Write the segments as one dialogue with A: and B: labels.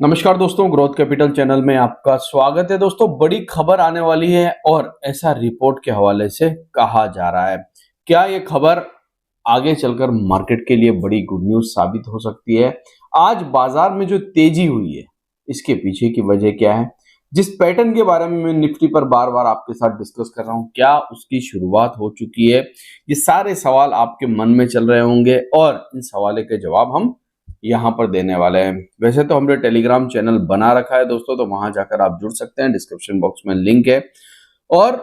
A: नमस्कार दोस्तों, growth capital channel में आपका स्वागत है। दोस्तों, बड़ी खबर आने वाली है और ऐसा रिपोर्ट के हवाले से कहा जा रहा है। क्या ये खबर आगे चलकर मार्केट के लिए बड़ी गुड न्यूज साबित हो सकती है? आज बाजार में जो तेजी हुई है, इसके पीछे की वजह क्या है? जिस पैटर्न के बारे में मैं निफ्टी पर बार बार आपके साथ डिस्कस कर रहा हूं, क्या उसकी शुरुआत हो चुकी है? ये सारे सवाल आपके मन में चल रहे होंगे और इन सवालों के जवाब हम यहाँ पर देने वाले हैं। वैसे तो हमने टेलीग्राम चैनल बना रखा है दोस्तों, तो वहां जाकर आप जुड़ सकते हैं। डिस्क्रिप्शन बॉक्स में लिंक है और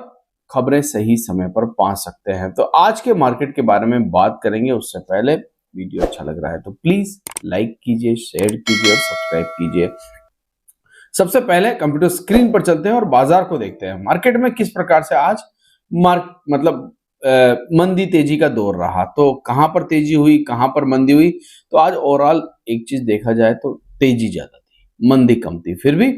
A: खबरें सही समय पर पा सकते हैं। तो आज के मार्केट के बारे में बात करेंगे। उससे पहले वीडियो अच्छा लग रहा है तो प्लीज लाइक कीजिए, शेयर कीजिए और सब्सक्राइब कीजिए। सबसे पहले कंप्यूटर स्क्रीन पर चलते हैं और बाजार को देखते हैं। मार्केट में किस प्रकार से आज मंदी तेजी का दौर रहा, तो कहां पर तेजी हुई, कहां पर मंदी हुई? तो आज ओवरऑल एक चीज देखा जाए तो तेजी ज्यादा थी, मंदी कम थी। फिर भी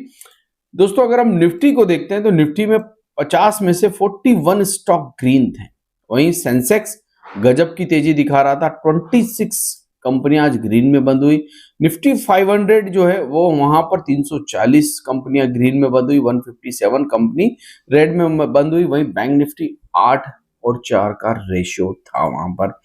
A: दोस्तों, अगर हम निफ्टी को देखते हैं तो निफ्टी में 50 में से 41 स्टॉक ग्रीन थे। वहीं सेंसेक्स गजब की तेजी दिखा रहा था, 26 कंपनियां आज ग्रीन में बंद हुई। निफ्टी 500 जो है वो वहां पर 340 कंपनियां ग्रीन में बंद हुई, 157 कंपनी रेड में बंद हुई। वहीं बैंक निफ्टी 8 और 4 का रेशियो था वहां पर।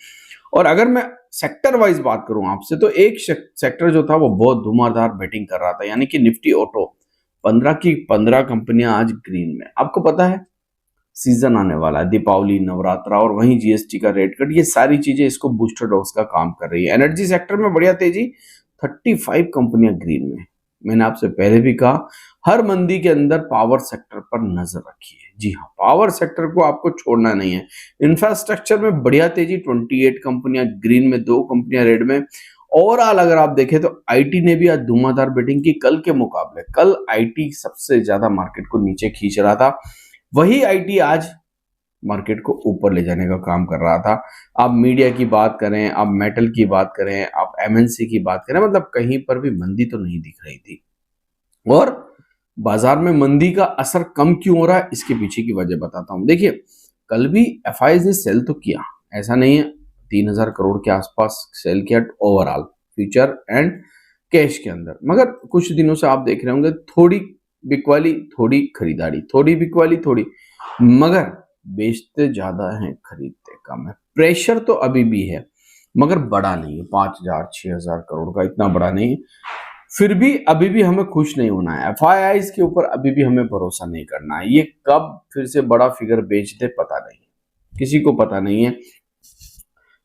A: और अगर मैं सेक्टर वाइज बात करूं आपसे, तो एक सेक्टर जो था वो बहुत धुआंधार बैटिंग कर रहा था, यानी कि निफ्टी ऑटो 15 की 15 कंपनियां आज ग्रीन में। आपको पता है सीजन आने वाला है, दीपावली, नवरात्रा और वहीं जीएसटी का रेट कट, ये सारी चीजें इसको बूस्टर डोज का काम कर रही है। एनर्जी सेक्टर में बढ़िया तेजी, 35 कंपनियां ग्रीन में। मैंने आपसे पहले भी कहा, हर मंदी के अंदर पावर सेक्टर पर नजर रखिए। जी हाँ, पावर सेक्टर को आपको छोड़ना नहीं है। इंफ्रास्ट्रक्चर में बढ़िया तेजी, 28 कंपनियां ग्रीन में, 2 कंपनियां रेड में। ओवरऑल अगर आप देखें तो आईटी ने भी आज धुआंधार बैटिंग की। कल के मुकाबले कल आईटी सबसे ज्यादा मार्केट को नीचे खींच रहा था, वही आईटी आज मार्केट को ऊपर ले जाने का काम कर रहा था। आप मीडिया की बात करें, आप मेटल की बात करें, आप एमएनसी की बात करें, मतलब कहीं पर भी मंदी तो नहीं दिख रही थी। और बाजार में मंदी का असर कम क्यों हो रहा है, इसके पीछे की वजह बताता हूं। देखिए, कल भी एफआईज ने सेल तो किया, ऐसा नहीं है, 3000 करोड़ के आसपास सेल किया ओवरऑल फ्यूचर एंड कैश के अंदर। मगर कुछ दिनों से आप देख रहे होंगे, थोड़ी बिकवाली, थोड़ी खरीदारी, थोड़ी बिकवाली, थोड़ी, मगर बेचते ज्यादा हैं, खरीदते कम है। प्रेशर तो अभी भी है मगर बड़ा नहीं है, 5000 6000 करोड़ का इतना बड़ा नहीं है। फिर भी अभी भी हमें खुश नहीं होना है, एफआईआईज के ऊपर अभी भी हमें भरोसा नहीं करना है। ये कब फिर से बड़ा फिगर बेच दे पता नहीं, किसी को पता नहीं है।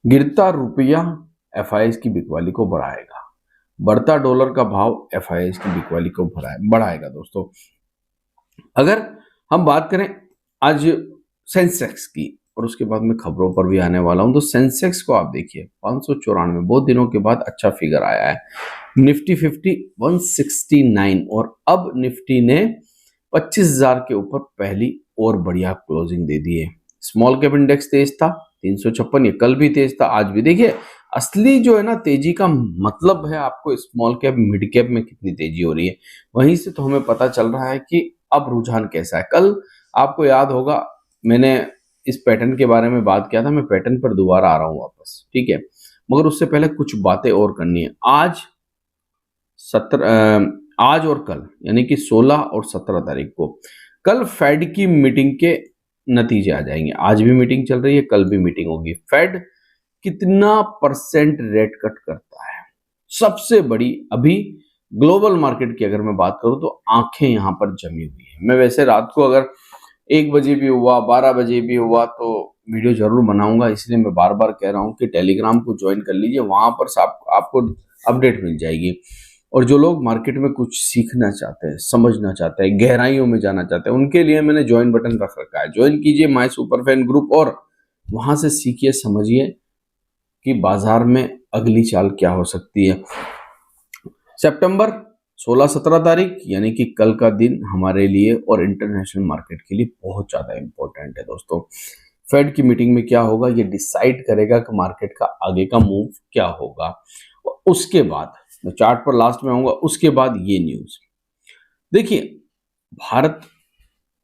A: गिरता रुपया एफआईआईज की बिकवाली को बढ़ाएगा, बढ़ता डॉलर का भाव एफआईआईज की बिकवाली को बढ़ाएगा। दोस्तों, अगर हम बात करें आज सेंसेक्स की, और उसके बाद मैं खबरों पर भी आने वाला हूं, तो सेंसेक्स को आप देखिए 594, बहुत दिनों के बाद अच्छा फिगर आया है। निफ्टी 50 169 और अब निफ्टी ने 25,000 के ऊपर पहली और बढ़िया क्लोजिंग दे दी है। स्मॉल कैप इंडेक्स तेज था 356, ये कल भी तेज था, आज भी। देखिए, असली जो है ना तेजी का मतलब है आपको स्मॉल कैप मिड कैप में कितनी तेजी हो रही है, वहीं से तो हमें पता चल रहा है कि अब रुझान कैसा है। कल आपको याद होगा मैंने इस पैटर्न के बारे में बात किया था, मैं पैटर्न पर दोबारा आ रहा हूं वापस, ठीक है। मगर उससे पहले कुछ बातें और करनी है। आज और कल, यानी कि 16 और 17 तारीख को, कल फेड की मीटिंग के नतीजे आ जाएंगे। आज भी मीटिंग चल रही है, कल भी मीटिंग होगी। फेड कितना परसेंट रेट कट करता है, सबसे बड़ी अभी ग्लोबल मार्केट की अगर मैं बात करूं तो आंखें यहां पर जमी हुई है। मैं वैसे रात को अगर 1 बजे भी हुआ, 12 बजे भी हुआ, तो वीडियो जरूर बनाऊंगा, इसलिए मैं बार बार कह रहा हूं कि टेलीग्राम को ज्वाइन कर लीजिए, वहां पर आपको अपडेट मिल जाएगी। और जो लोग मार्केट में कुछ सीखना चाहते हैं, समझना चाहते हैं, गहराइयों में जाना चाहते हैं, उनके लिए मैंने ज्वाइन बटन रख रखा है। ज्वाइन कीजिए माय सुपर फैन ग्रुप और वहां से सीखिए, समझिए कि बाजार में अगली चाल क्या हो सकती है। सितंबर 16-17 तारीख, यानी कि कल का दिन हमारे लिए और इंटरनेशनल मार्केट के लिए बहुत ज्यादा इंपॉर्टेंट है। दोस्तों, फेड की मीटिंग में क्या होगा ये डिसाइड करेगा कि मार्केट का आगे का मूव क्या होगा। और उसके बाद मैं चार्ट पर लास्ट में आऊंगा, उसके बाद ये न्यूज देखिए, भारत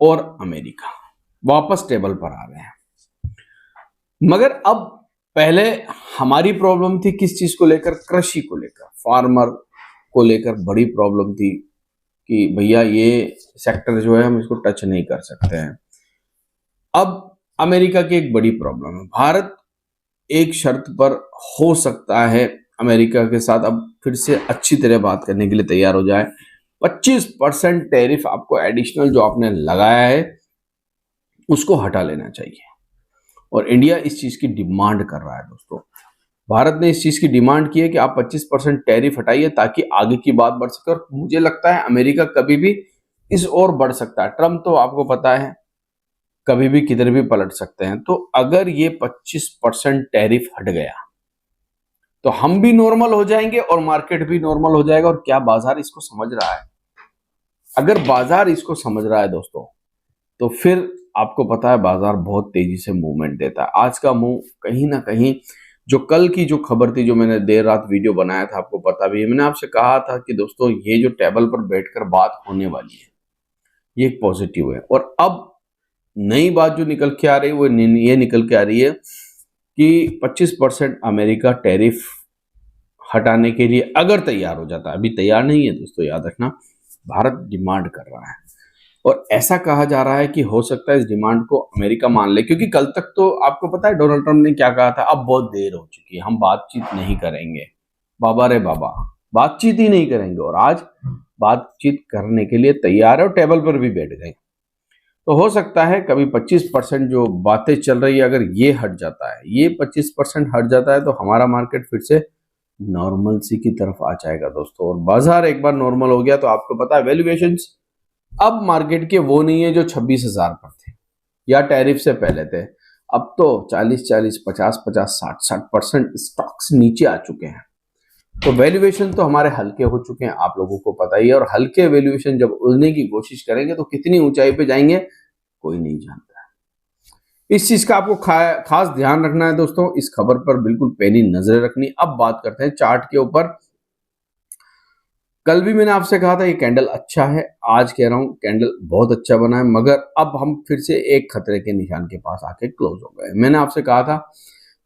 A: और अमेरिका वापस टेबल पर आ रहे हैं। मगर अब पहले हमारी प्रॉब्लम थी किस चीज को लेकर, कृषि को लेकर, फार्मर को लेकर बड़ी प्रॉब्लम थी कि भैया ये सेक्टर जो है हम इसको टच नहीं कर सकते हैं। अब अमेरिका की एक बड़ी प्रॉब्लम है, भारत एक शर्त पर हो सकता है अमेरिका के साथ अब फिर से अच्छी तरह बात करने के लिए तैयार हो जाए। 25% टैरिफ आपको एडिशनल जो आपने लगाया है उसको हटा लेना चाहिए, और इंडिया इस चीज की डिमांड कर रहा है दोस्तों। भारत ने इस चीज की डिमांड की है कि आप 25% टैरिफ हटाइए ताकि आगे की बात बढ़ सके, और मुझे लगता है अमेरिका कभी भी इस ओर बढ़ सकता है। ट्रम्प तो आपको पता है कभी भी किधर भी पलट सकते हैं, तो अगर ये 25% टैरिफ हट गया तो हम भी नॉर्मल हो जाएंगे और मार्केट भी नॉर्मल हो जाएगा। और क्या बाजार इसको समझ रहा है? अगर बाजार इसको समझ रहा है दोस्तों, तो फिर आपको पता है बाजार बहुत तेजी से मूवमेंट देता है। आज का मूव कहीं ना कहीं, जो कल की जो खबर थी, जो मैंने देर रात वीडियो बनाया था, आपको पता भी है, मैंने आपसे कहा था कि दोस्तों ये जो टेबल पर बैठकर बात होने वाली है ये एक पॉजिटिव है। और अब नई बात जो निकल के आ रही है वो ये निकल के आ रही है कि 25% अमेरिका टैरिफ हटाने के लिए अगर तैयार हो जाता है, अभी तैयार नहीं है दोस्तों, याद रखना, भारत डिमांड कर रहा है। और ऐसा कहा जा रहा है कि हो सकता है इस डिमांड को अमेरिका मान ले, क्योंकि कल तक तो आपको पता है डोनाल्ड ट्रंप ने क्या कहा था, अब बहुत देर हो चुकी है, हम बातचीत नहीं करेंगे। बाबा रे बाबा, बातचीत ही नहीं करेंगे, और आज बातचीत करने के लिए तैयार है और टेबल पर भी बैठ गए। तो हो सकता है कभी 25% जो बातें चल रही है, अगर ये हट जाता है, ये 25% हट जाता है, तो हमारा मार्केट फिर से नॉर्मल सी की तरफ आ जाएगा दोस्तों। और बाजार एक बार नॉर्मल हो गया तो आपको पता है वैल्यूएशंस अब मार्केट के वो नहीं है जो 26,000 पर थे या टैरिफ से पहले थे। अब तो 40-40, 50-50, 60-60% स्टॉक्स नीचे आ चुके हैं। तो वैल्यूएशन तो हमारे हल्के हो चुके हैं, आप लोगों को पता ही है। और हल्के वैल्यूएशन जब उड़ने की कोशिश करेंगे तो कितनी ऊंचाई पे जाएंगे कोई नहीं जानता है। इस चीज का आपको खास ध्यान रखना है दोस्तों, इस खबर पर बिल्कुल पैनी नजरें रखनी। अब बात करते हैं चार्ट के ऊपर। कल भी मैंने आपसे कहा था ये कैंडल अच्छा है, आज कह रहा हूं कैंडल बहुत अच्छा बना है, मगर अब हम फिर से एक खतरे के निशान के पास आके क्लोज हो गए। मैंने आपसे कहा था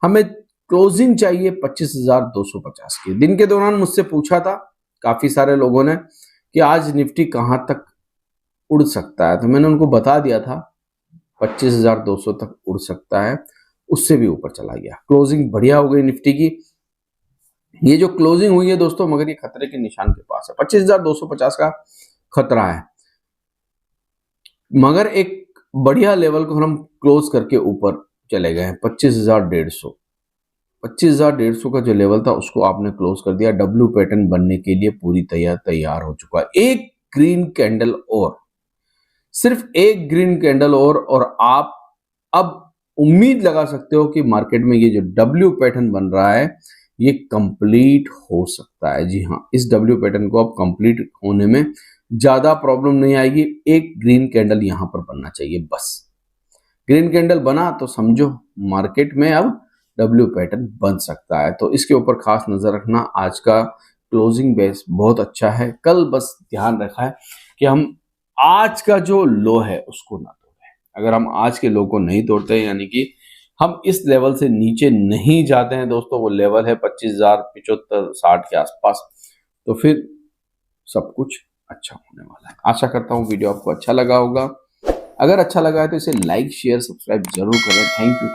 A: हमें क्लोजिंग चाहिए 25,250 की। दिन के दौरान मुझसे पूछा था काफी सारे लोगों ने कि आज निफ्टी कहां तक उड़ सकता है, तो मैंने उनको बता दिया था 25,200 तक उड़ सकता है, उससे भी ऊपर चला गया। क्लोजिंग बढ़िया हो गई निफ्टी की। ये जो क्लोजिंग हुई है दोस्तों, मगर ये खतरे के निशान के पास है, 25,250 का खतरा है, मगर एक बढ़िया लेवल को हम क्लोज करके ऊपर चले गए हैं। 25,150 25,150 का जो लेवल था उसको आपने क्लोज कर दिया। डब्ल्यू पैटर्न बनने के लिए पूरी तैयार हो चुका है। एक ग्रीन कैंडल और, सिर्फ एक ग्रीन कैंडल और आप अब उम्मीद लगा सकते हो कि मार्केट में ये जो डब्ल्यू पैटर्न बन रहा है ये कंप्लीट हो सकता है। जी हाँ, इस डब्ल्यू पैटर्न को अब कंप्लीट होने में ज्यादा प्रॉब्लम नहीं आएगी। एक ग्रीन कैंडल यहां पर बनना चाहिए बस। ग्रीन कैंडल बना तो समझो मार्केट में अब डब्ल्यू पैटर्न बन सकता है। तो इसके ऊपर खास नजर रखना। आज का क्लोजिंग बेस बहुत अच्छा है। कल बस ध्यान रखा है कि हम आज का जो लो है उसको ना तोड़ें। अगर हम आज के लो को नहीं तोड़ते हैं, यानी कि हम इस लेवल से नीचे नहीं जाते हैं दोस्तों, वो लेवल है 25,075-60 के आसपास, तो फिर सब कुछ अच्छा होने वाला है। आशा करता हूँ वीडियो आपको अच्छा लगा होगा। अगर अच्छा लगा है तो इसे लाइक शेयर सब्सक्राइब जरूर करें। Thank you.